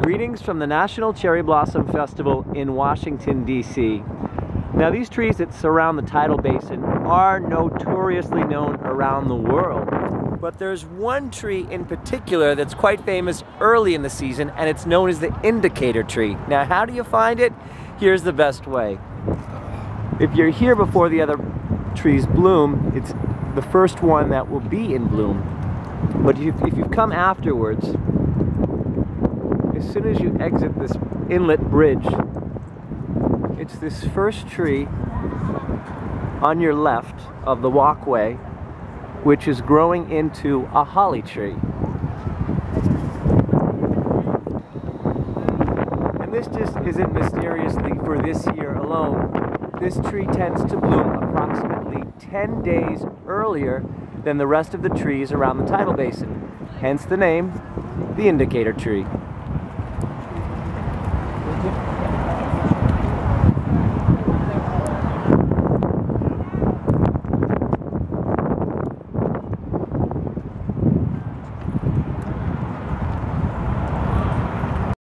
Greetings from the National Cherry Blossom Festival in Washington, D.C. Now, these trees that surround the tidal basin are notoriously known around the world. But there's one tree in particular that's quite famous early in the season, and it's known as the indicator tree. Now, how do you find it? Here's the best way. If you're here before the other trees bloom, it's the first one that will be in bloom. But if you've come afterwards, as soon as you exit this inlet bridge, it's this first tree on your left of the walkway, which is growing into a holly tree. And this just isn't mysteriously for this year alone. This tree tends to bloom approximately 10 days earlier than the rest of the trees around the tidal basin. Hence the name, the indicator tree.